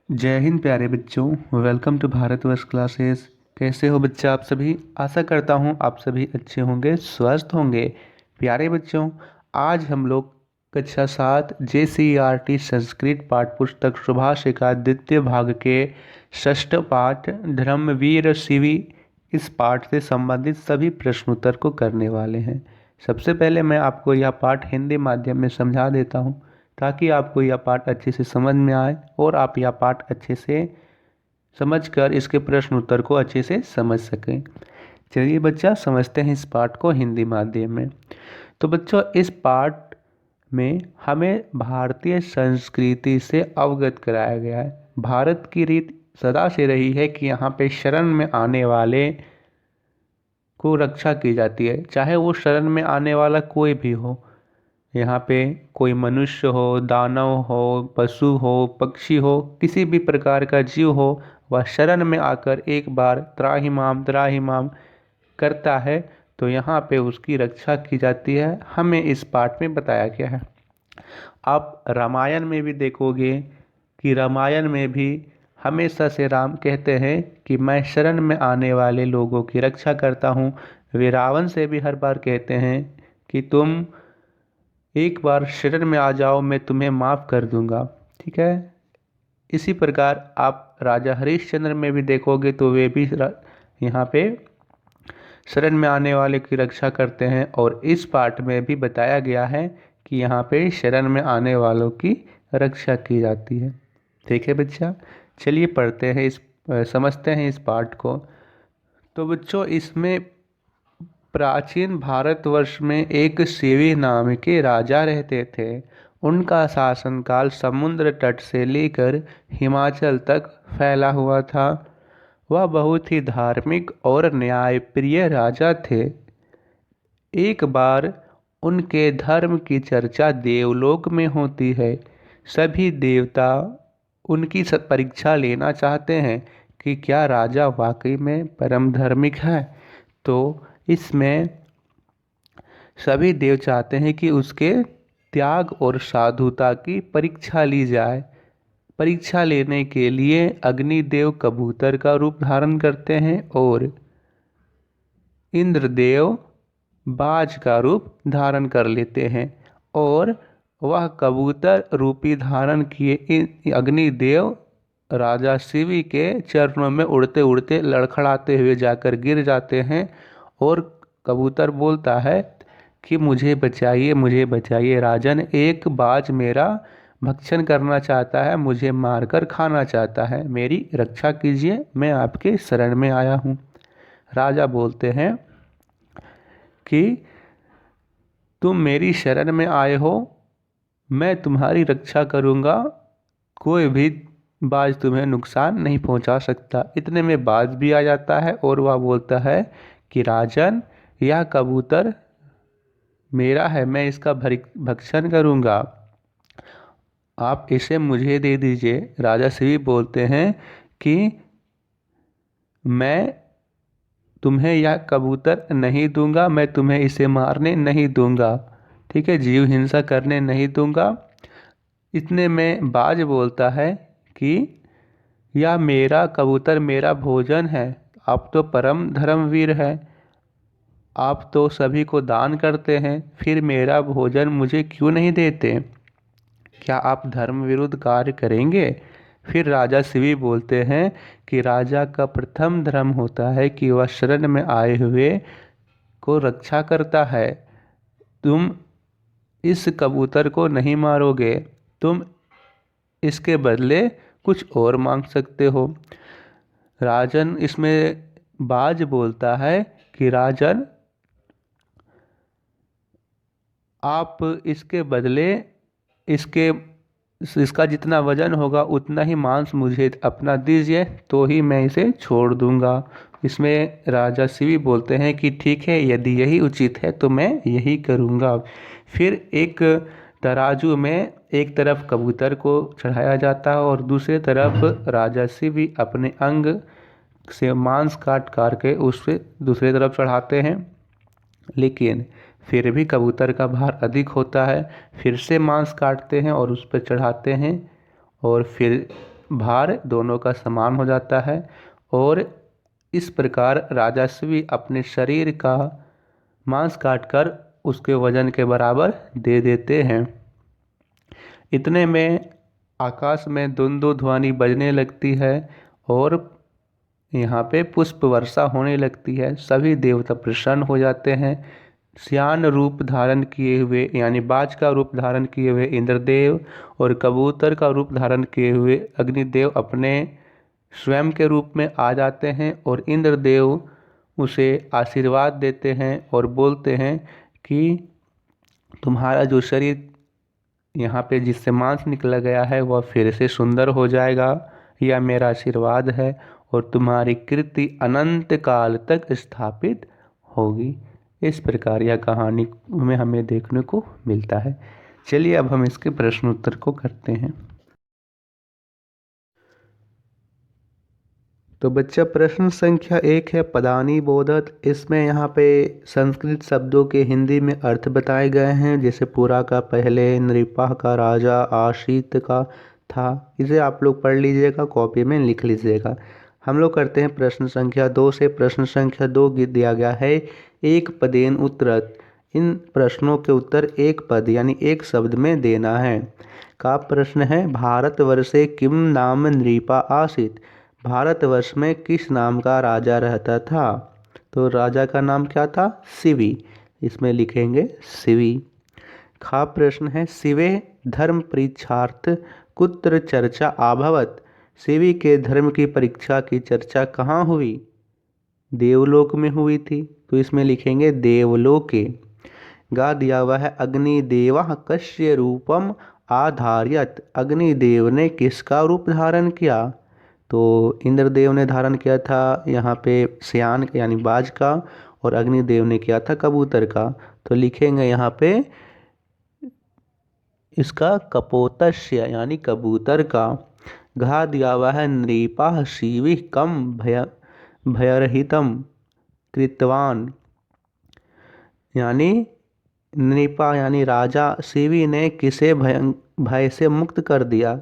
जय हिंद प्यारे बच्चों। Welcome to Bharatvarsh classes. कैसे हो बच्चा आप सभी? आशा करता हूँ आप सभी अच्छे होंगे, स्वस्थ होंगे। प्यारे बच्चों, आज हम लोग कक्षा 7 JCERT संस्कृत पाठ पुस्तक सुभाषिका द्वितीय भाग के षष्ठ पाठ धर्मवीर शिवी इस पाठ से संबंधित सभी प्रश्नोत्तर को करने वाले हैं। सबसे पहले मैं आपको यह पाठ हिंदी माध्यम में समझा देता हूँ ताकि आपको यह पाठ अच्छे से समझ में आए और आप यह पाठ अच्छे से समझकर इसके प्रश्न उत्तर को अच्छे से समझ सकें। चलिए बच्चा, समझते हैं इस पाठ को हिंदी माध्यम में। तो बच्चों, इस पाठ में हमें भारतीय संस्कृति से अवगत कराया गया है। भारत की रीत सदा से रही है कि यहाँ पे शरण में आने वाले को रक्षा की जाती है, चाहे वो शरण में आने वाला कोई भी हो। यहाँ पे कोई मनुष्य हो, दानव हो, पशु हो, पक्षी हो, किसी भी प्रकार का जीव हो, वह शरण में आकर एक बार त्राहिमाम त्राहिमाम करता है तो यहाँ पे उसकी रक्षा की जाती है, हमें इस पाठ में बताया गया है। आप रामायण में भी देखोगे कि रामायण में भी हमेशा से राम कहते हैं कि मैं शरण में आने वाले लोगों की रक्षा करता हूँ। वे रावण से भी हर बार कहते हैं कि तुम एक बार शरण में आ जाओ, मैं तुम्हें माफ़ कर दूंगा। ठीक है। इसी प्रकार आप राजा हरिश्चंद्र में भी देखोगे तो वे भी यहाँ पे शरण में आने वाले की रक्षा करते हैं, और इस पाठ में भी बताया गया है कि यहाँ पे शरण में आने वालों की रक्षा की जाती है। ठीक है बच्चा, चलिए पढ़ते हैं समझते हैं इस पाठ को। तो बच्चों, इसमें प्राचीन भारतवर्ष में एक शिवी नाम के राजा रहते थे। उनका शासनकाल समुद्र तट से लेकर हिमाचल तक फैला हुआ था। वह बहुत ही धार्मिक और न्यायप्रिय राजा थे। एक बार उनके धर्म की चर्चा देवलोक में होती है। सभी देवता उनकी परीक्षा लेना चाहते हैं कि क्या राजा वाकई में परम धार्मिक है। तो इसमें सभी देव चाहते हैं कि उसके त्याग और साधुता की परीक्षा ली जाए। परीक्षा लेने के लिए अग्निदेव कबूतर का रूप धारण करते हैं और इंद्रदेव बाज का रूप धारण कर लेते हैं, और वह कबूतर रूपी धारण किए अग्निदेव राजा शिवी के चरणों में उड़ते उड़ते लड़खड़ाते हुए जाकर गिर जाते हैं। और कबूतर बोलता है कि मुझे बचाइए, मुझे बचाइए, राजन एक बाज मेरा भक्षण करना चाहता है, मुझे मारकर खाना चाहता है, मेरी रक्षा कीजिए, मैं आपके शरण में आया हूँ। राजा बोलते हैं कि तुम मेरी शरण में आए हो, मैं तुम्हारी रक्षा करूँगा, कोई भी बाज तुम्हें नुकसान नहीं पहुंचा सकता। इतने में बाज भी आ जाता है और वह बोलता है कि राजन, यह कबूतर मेरा है, मैं इसका भक्षण करूँगा, आप इसे मुझे दे दीजिए। राजा शिवी बोलते हैं कि मैं तुम्हें यह कबूतर नहीं दूंगा, मैं तुम्हें इसे मारने नहीं दूंगा। ठीक है, जीव हिंसा करने नहीं दूंगा। इतने में बाज बोलता है कि यह मेरा कबूतर मेरा भोजन है, आप तो परम धर्मवीर हैं, आप तो सभी को दान करते हैं, फिर मेरा भोजन मुझे क्यों नहीं देते? क्या आप धर्म विरुद्ध कार्य करेंगे? फिर राजा शिवी बोलते हैं कि राजा का प्रथम धर्म होता है कि वह शरण में आए हुए को रक्षा करता है। तुम इस कबूतर को नहीं मारोगे, तुम इसके बदले कुछ और मांग सकते हो। राजन इसमें बाज बोलता है कि राजन, आप इसके बदले इसके इसका जितना वजन होगा उतना ही मांस मुझे अपना दीजिए, तो ही मैं इसे छोड़ दूंगा। इसमें राजा शिवी बोलते हैं कि ठीक है, यदि यही उचित है तो मैं यही करूंगा। फिर एक तराजू में एक तरफ कबूतर को चढ़ाया जाता है और दूसरी तरफ राजा शिवी अपने अंग से मांस काट काट के उससे दूसरी तरफ चढ़ाते हैं। लेकिन फिर भी कबूतर का भार अधिक होता है। फिर से मांस काटते हैं और उस पर चढ़ाते हैं, और फिर भार दोनों का समान हो जाता है और इस प्रकार राजस्वी अपने शरीर का मांस काटकर उसके वजन के बराबर दे देते हैं। इतने में आकाश में धुंधु ध्वनि बजने लगती है और यहाँ पे पुष्प वर्षा होने लगती है। सभी देवता प्रसन्न हो जाते हैं। श्यान रूप धारण किए हुए यानी बाज का रूप धारण किए हुए इंद्रदेव और कबूतर का रूप धारण किए हुए अग्निदेव अपने स्वयं के रूप में आ जाते हैं और इंद्रदेव उसे आशीर्वाद देते हैं और बोलते हैं कि तुम्हारा जो शरीर यहाँ पे जिससे मांस निकला गया है वह फिर से सुंदर हो जाएगा, यह मेरा आशीर्वाद है और तुम्हारी कीर्ति अनंत काल तक स्थापित होगी। इस प्रकार यह कहानी में हमें देखने को मिलता है। चलिए अब हम इसके प्रश्न उत्तर को करते हैं। तो बच्चा प्रश्न संख्या 1 है पदानी बोधक। इसमें यहाँ पे संस्कृत शब्दों के हिंदी में अर्थ बताए गए हैं, जैसे पुरा का पहले, नृपा का राजा, आशीत का था। इसे आप लोग पढ़ लीजिएगा, कॉपी में लिख लीजिएगा। हम लोग करते हैं प्रश्न संख्या 2 से। प्रश्न संख्या 2 दिया गया है एक पदेन उत्तरत। इन प्रश्नों के उत्तर एक पद यानी एक शब्द में देना है। का प्रश्न है भारतवर्षे किम नाम नृपा आसीत। भारतवर्ष में किस नाम का राजा रहता था? तो राजा का नाम क्या था? शिवी। इसमें लिखेंगे शिवी। खा प्रश्न है शिवे धर्म परीक्षार्थ कुत्र चर्चा अभवत। शिवी के धर्म की परीक्षा की चर्चा कहाँ हुई? देवलोक में हुई थी, तो इसमें लिखेंगे देवलोके। गा दिया हुआ है अग्निदेवा कस्य रूपम आधार्यत। अग्निदेव ने किसका रूप धारण किया? तो इंद्रदेव ने धारण किया था यहाँ पे श्यान यानी बाज का और अग्निदेव ने किया था कबूतर का। तो लिखेंगे यहाँ पे इसका कपोतस्य यानी कबूतर का। घा दिया हुआ है नृपा शिवी कम भयरहितम कृतवान। यानी नृपा यानी राजा शिवी ने किसे भय से मुक्त कर दिया?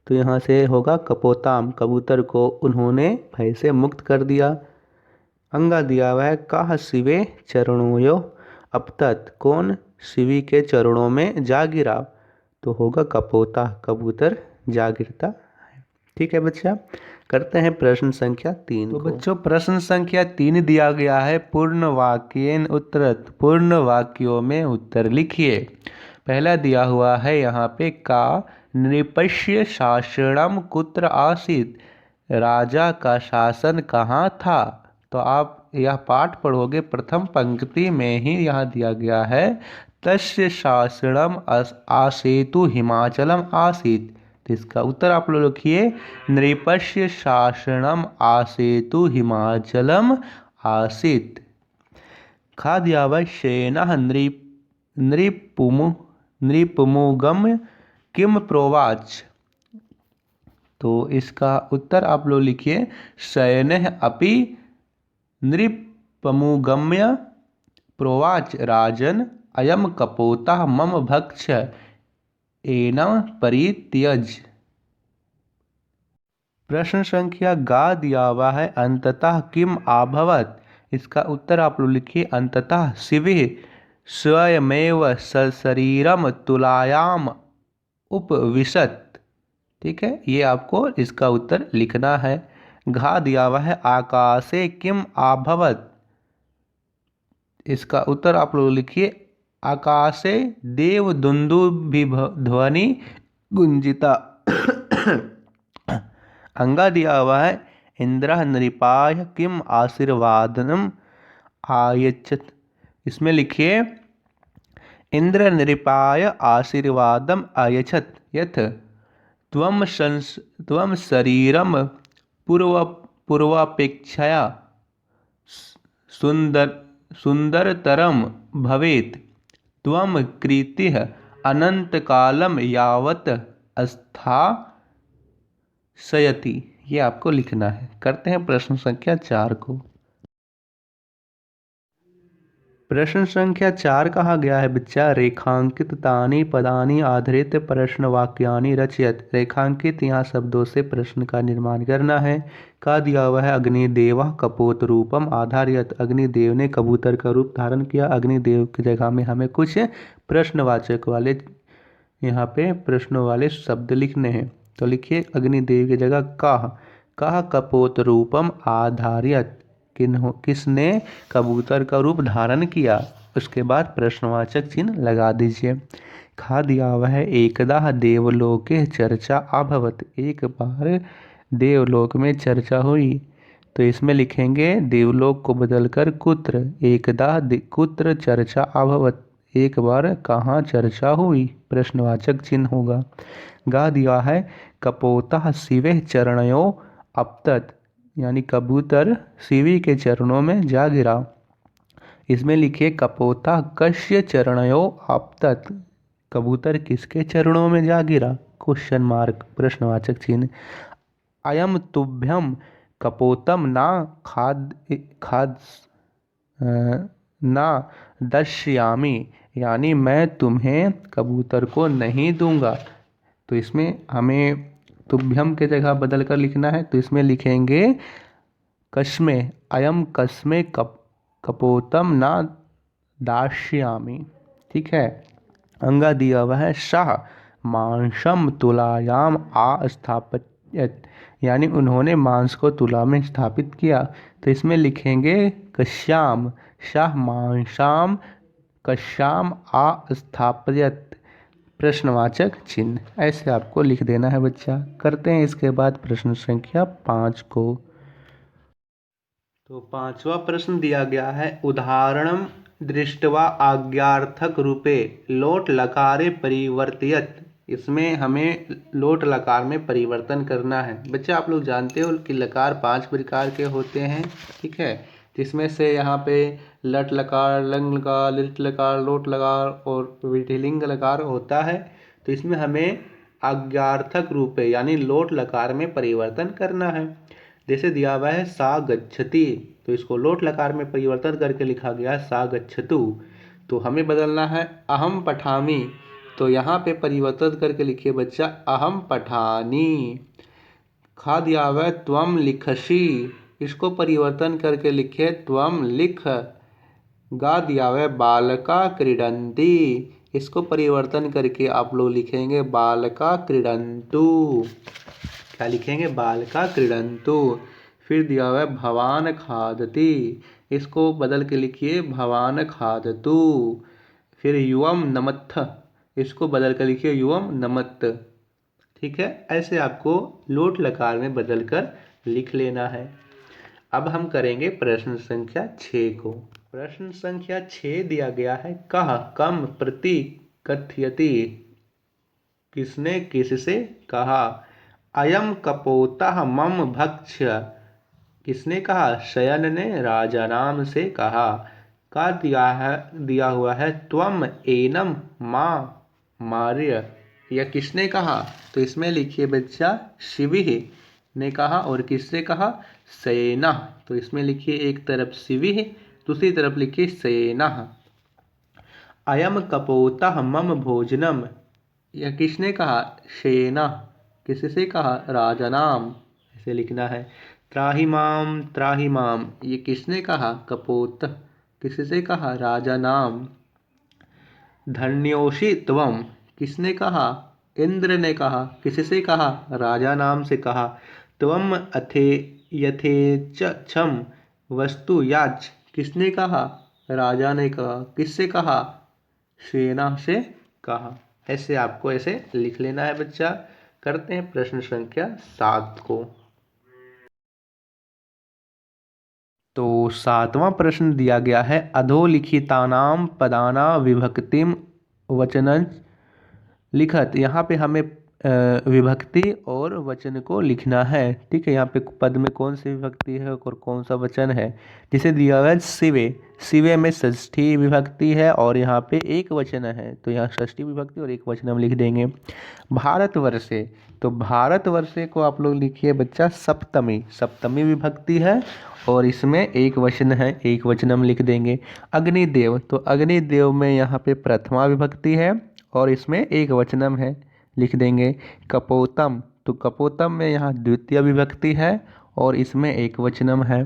तो यहाँ से होगा कपोताम, कबूतर को उन्होंने भय से मुक्त कर दिया। अंगा दिया हुआ है कहा शिवे चरणोयो अपतत। कौन शिवी के चरणों में जा गिरा? तो होगा कपोता, कबूतर जा गिरता है। ठीक है बच्चा, करते हैं प्रश्न संख्या 3 तो बच्चों प्रश्न संख्या 3 दिया गया है पूर्ण वाक्येन उत्तरत। पूर्ण वाक्यों में उत्तर लिखिए। पहला दिया हुआ है यहाँ पे का नृपस्य शासनम कुत्र आसीत। राजा का शासन कहाँ था? तो आप यह पाठ पढ़ोगे प्रथम पंक्ति में ही यहाँ दिया गया है तस्य शासनम आसेतु हिमाचलम आसीत। तो इसका उत्तर आप लोग लिखिए नृपस्य शासनम आसेतु हिमाचलम आसीत। खा दिया हुआ सेना नृपमुगम किम प्रोवाच। तो इसका उत्तर आप लोग लिखिए सैन्य अपि नृपमुगम्य प्रोवाच राजन अयम कपोता मम भक्ष एनम परित्यज। प्रश्न संख्या गा दिया हुआ है अंततः किम अभवत। इसका उत्तर आप लोग लिखिए अंततः शिवे स्वयमेव सशरीरम तुलायाम उपविशत। ठीक है, ये आपको इसका उत्तर लिखना है। घा दिया हुआ है आकाशे किम अभवत। इसका उत्तर आप लोग लिखिए आकाशे देव दुंदुभिध्वनि गुंजिता। अंगा दिया हुआ है इंद्र नृपाय किम आशीर्वादनम आयच्छत। इसमें लिखिए इंद्र नृपाय आशीर्वादम आयच्छत यथ त्वम शरीरम पूर्वापेक्षया सुंदरतरम भवेत्। त्वम कीर्तिः अनंतकालम यावत् स्थास्यति। ये आपको लिखना है। करते हैं प्रश्न संख्या 4 को। प्रश्न संख्या 4 कहा गया है बच्चा, रेखांकित तानि पदानि आधारित प्रश्न वाक्यानि रचयत। रेखांकित यहाँ शब्दों से प्रश्न का निर्माण करना है। का दिया हुआ है, अग्निदेवा कपोत रूपम आधारित। अग्निदेव ने कबूतर का रूप धारण किया। अग्निदेव की जगह में हमें कुछ प्रश्नवाचक वाले यहाँ पे प्रश्नों वाले शब्द लिखने हैं। तो लिखिए अग्निदेव की जगह कह कपोत रूपम आधारित। किसने कबूतर का रूप धारण किया। उसके बाद प्रश्नवाचक चिन्ह लगा दीजिए। खा दिया हुआ है, एकदा देवलोके चर्चा अभवत। एक बार देवलोक में चर्चा हुई। तो इसमें लिखेंगे देवलोक को बदलकर कुत्र। एकदा कुत्र चर्चा अभवत। एक बार कहाँ चर्चा हुई, प्रश्नवाचक चिन्ह होगा। गा दिया है, कपोता शिवे चरणयो अपतत। यानी कबूतर शिवी के चरणों में जा गिरा। इसमें लिखिए कपोता कस्य चरणयो अपतत। कबूतर किसके चरणों में जा गिरा, क्वेश्चन मार्क, प्रश्नवाचक चिन्ह। अयम तुभ्यम कपोतम ना खाद ना दश्यामी। यानी मैं तुम्हें कबूतर को नहीं दूंगा। तो इसमें हमें तुभ्यम के जगह बदल कर लिखना है। तो इसमें लिखेंगे कस्मे, अयम कस्मे कपोतम ना दास्यामि। ठीक है। अंगा दिया हुआ है, शाह मांसम तुलायाम स्थापित। यानी उन्होंने मांस को तुला में स्थापित किया। तो इसमें लिखेंगे कश्याम, शाह मांसाम कश्याम स्थापित, प्रश्नवाचक चिन्ह। ऐसे आपको लिख देना है बच्चा। करते हैं इसके बाद प्रश्न संख्या 5 को। तो 5वां प्रश्न दिया गया है, उदाहरणम दृष्ट्वा आज्ञार्थक रूपे लोट लकारे परिवर्तित। इसमें हमें लोट लकार में परिवर्तन करना है। बच्चा आप लोग जानते हो कि लकार 5 प्रकार के होते हैं। ठीक है। जिसमें से यहाँ पे लट लकार, लंग लकार, लिट लकार, लोट लकार और विधिलिंग लकार होता है। तो इसमें हमें आज्ञार्थक रूपे यानी लोट लकार में परिवर्तन करना है। जैसे दिया हुआ है सा गच्छति, तो इसको लोट लकार में परिवर्तन करके लिखा गया है सा गच्छतु। तो हमें बदलना है अहम पठामी। तो यहाँ पे परिवर्तन करके लिखिए बच्चा अहम पठानी। खा दिया हुआ है त्वम लिखसी, इसको परिवर्तन करके लिखिए त्वम लिख। गा दिया हुआ है बालका क्रीडंती, इसको परिवर्तन करके आप लोग लिखेंगे बालका क्रीडंतु। क्या लिखेंगे, बालका क्रीडंतु। फिर दिया हुआ है भवान खादति, इसको बदल के लिखिए भवान खादतु। फिर युवम नमत्थ, इसको बदल कर लिखिए युवम नमत्त। ठीक है। ऐसे आपको लोट लकार में बदल कर लिख लेना है। अब हम करेंगे प्रश्न संख्या 6 को। प्रश्न संख्या 6 दिया गया है, कह कम प्रति कथयति। किसने किससे कहा। अयम कपोतः मम भक्ष्य, किसने कहा, शयन ने राजा नाम से कहा। का दिया हुआ है त्वम एनम माँ मार्य, यह किसने कहा। तो इसमें लिखिए बच्चा शिवी ने कहा और किससे कहा, सेना। तो इसमें लिखिए एक तरफ शिवी, दूसरी तरफ लिखिए सेना। अयम कपोतः मम भोजनम, यह किसने कहा, सेना। किससे कहा, राजा नाम, ऐसे लिखना है। त्राहि माम, ये किसने कहा, कपोत। किससे कहा, राजा नाम। धन्योषि त्वम, किसने कहा, इंद्र ने कहा। किससे कहा, राजा नाम से कहा। त्वम अथे यथेच्छम वस्तु याच, किसने कहा, राजा ने कहा। किससे कहा, सेना से कहा। ऐसे आपको ऐसे लिख लेना है बच्चा। करते हैं प्रश्न संख्या 7 को। तो 7वां प्रश्न दिया गया है, अधोलिखितानाम पदाना विभक्तिम वचन लिखत। यहाँ पे हमें विभक्ति और वचन को लिखना है। ठीक है। यहाँ पे पद में कौन सी विभक्ति है और कौन सा वचन है। जिसे दिया हुआ है शिवे, शिवे में षष्ठी विभक्ति है और यहाँ पे एक वचन है। तो यहाँ षष्ठी विभक्ति और एक वचन हम लिख देंगे। भारतवर्षे, तो भारतवर्षे को आप लोग लिखिए बच्चा सप्तमी, सप्तमी विभक्ति है और इसमें एक वचन है, एक वचनम लिख देंगे। अग्निदेव, तो अग्निदेव में यहाँ पे प्रथमा विभक्ति है और इसमें एक वचनम है, लिख देंगे। कपोतम, तो कपोतम में यहाँ द्वितीय विभक्ति है और इसमें एक वचनम है।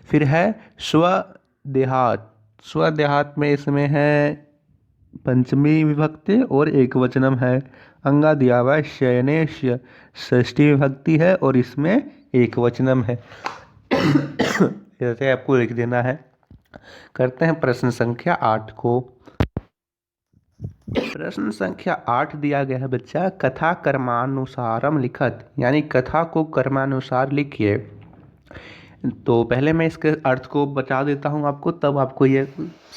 फिर है स्वदेहात, स्वदेहात में इसमें है पंचमी विभक्ति और एक वचनम है। अंगादियावा शयनेश्य, षष्ठी विभक्ति है और इसमें एक वचनम है। जैसे आपको लिख देना है। करते हैं प्रश्न संख्या 8 को। प्रश्न संख्या 8 दिया गया है बच्चा, कथा कर्मानुसारम लिखत, यानी कथा को कर्मानुसार लिखिए। तो पहले मैं इसके अर्थ को बता देता हूँ आपको, तब आपको ये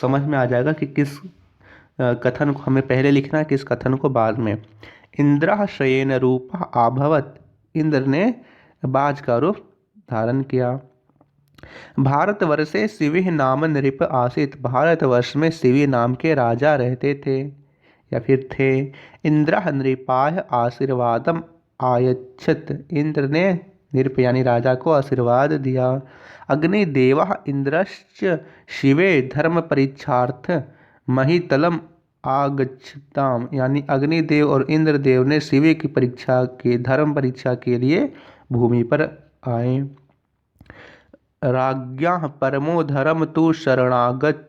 समझ में आ जाएगा कि किस कथन को हमें पहले लिखना है, किस कथन को बाद में। इंद्र शयन रूप आभवत, इंद्र ने बाज का रूप धारण किया। भारतवर्षे शिवी नाम नृप आसित, भारतवर्ष में शिवी नाम के राजा रहते थे या फिर थे। इंद्र नृपाय आशीर्वादम आयच्छत, इंद्र ने नृप यानी राजा को आशीर्वाद दिया। अग्निदेव इंद्रश्च शिवे धर्म परीक्षार्थ महितलम आगच्छताम, यानी अग्निदेव और इंद्रदेव ने शिवे की परीक्षा के धर्म परीक्षा के लिए भूमि पर आए। राज्ञा परमो धर्म तु शरणागत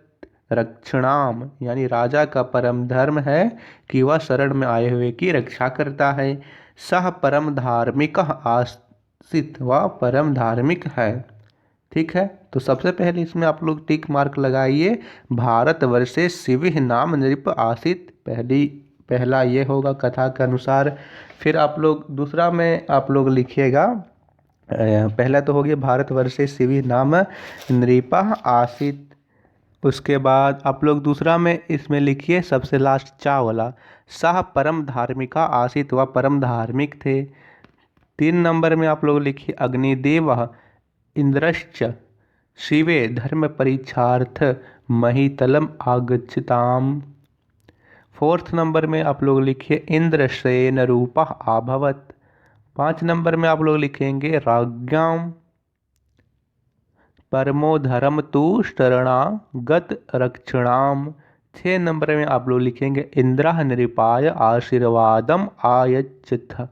रक्षणाम, यानी राजा का परम धर्म है कि वह शरण में आए हुए की रक्षा करता है। सह परम धार्मिक आसित, वह परम धार्मिक है। ठीक है, तो सबसे पहले इसमें आप लोग टिक मार्क लगाइए, भारतवर्षे शिवी नाम नृप आसित, पहला ये होगा कथा के अनुसार। फिर आप लोग दूसरा में आप लोग लिखिएगा, पहला तो हो गया भारतवर्षे शिवी नाम नृपा आसित। उसके बाद आप लोग दूसरा में इसमें लिखिए सबसे लास्ट चा वाला, सह परम धार्मिका आसित, वह परम धार्मिक थे। 3 नंबर में आप लोग लिखिए अग्निदेव इंद्रश्च शिवे धर्म परीक्षार्थ महितलम आगच्छताम। 4th नंबर में आप लोग लिखिए इंद्रसेन रूपा आभवत। 5 नंबर में आप लोग लिखेंगे राज्ञाम परमो धर्म तु शरणागत रक्षणाम। 6 नंबर में आप लोग लिखेंगे इंद्र नृपाय आशीर्वादम आयच्छत।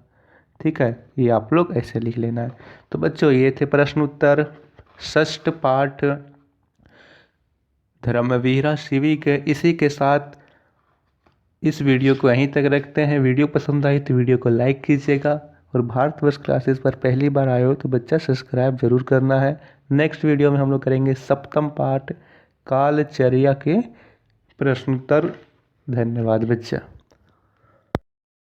ठीक है, ये आप लोग ऐसे लिख लेना है। तो बच्चों ये थे प्रश्न उत्तर 6ठ पाठ धर्मवीरा शिवी के। इसी के साथ इस वीडियो को यहीं तक रखते हैं। वीडियो पसंद आई तो वीडियो को लाइक कीजिएगा और भारतवर्ष क्लासेस पर पहली बार आए हो तो बच्चा सब्सक्राइब जरूर करना है। नेक्स्ट वीडियो में हम लोग करेंगे 7म पाठ कालचर्या के प्रश्नोत्तर। धन्यवाद बच्चा।